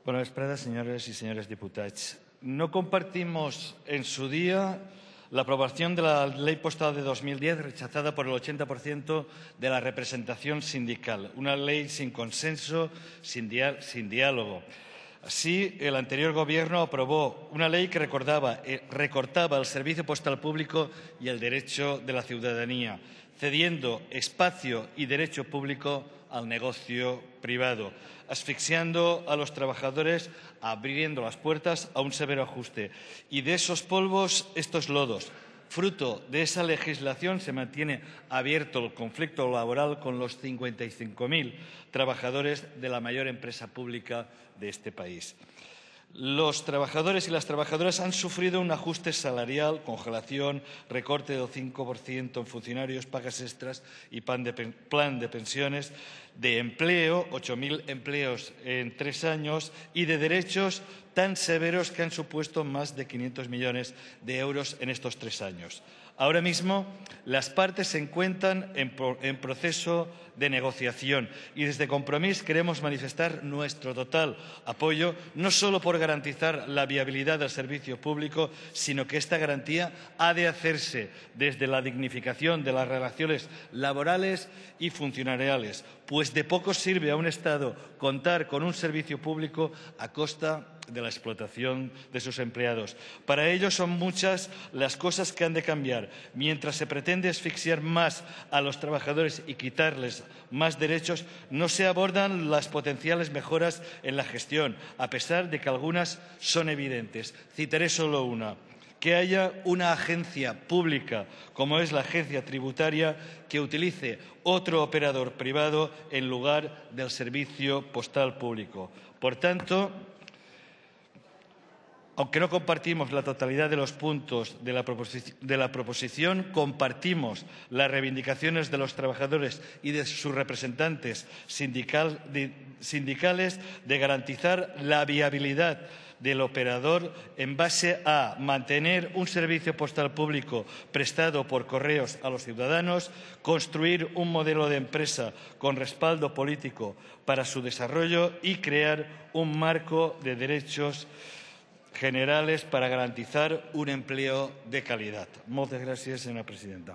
Bona vesprada, señores y señores diputados. No compartimos en su día la aprobación de la Ley Postal de 2010, rechazada por el 80% de la representación sindical. Una ley sin consenso, sin diálogo. Así, el anterior Gobierno aprobó una ley que recortaba el servicio postal público y el derecho de la ciudadanía, cediendo espacio y derecho público al negocio privado, asfixiando a los trabajadores, abriendo las puertas a un severo ajuste. Y de esos polvos, estos lodos. Fruto de esa legislación se mantiene abierto el conflicto laboral con los 55.000 trabajadores de la mayor empresa pública de este país. Los trabajadores y las trabajadoras han sufrido un ajuste salarial, congelación, recorte del 5% en funcionarios, pagas extras y plan de pensiones, de empleo, 8.000 empleos en 3 años, y de derechos tan severos que han supuesto más de 500 millones de euros en estos 3 años. Ahora mismo, las partes se encuentran en proceso de negociación y desde Compromís queremos manifestar nuestro total apoyo, no solo por garantizar la viabilidad del servicio público, sino que esta garantía ha de hacerse desde la dignificación de las relaciones laborales y funcionariales, pues de poco sirve a un Estado contar con un servicio público a costa de la explotación de sus empleados. Para ello son muchas las cosas que han de cambiar. Mientras se pretende asfixiar más a los trabajadores y quitarles más derechos, no se abordan las potenciales mejoras en la gestión, a pesar de que algunas son evidentes. Citaré solo una. Que haya una agencia pública, como es la agencia tributaria, que utilice otro operador privado en lugar del servicio postal público. Por tanto, aunque no compartimos la totalidad de los puntos de la proposición, compartimos las reivindicaciones de los trabajadores y de sus representantes sindicales de garantizar la viabilidad del operador en base a mantener un servicio postal público prestado por correos a los ciudadanos, construir un modelo de empresa con respaldo político para su desarrollo y crear un marco de derechos generales para garantizar un empleo de calidad. Moltes gràcies, senyora presidenta.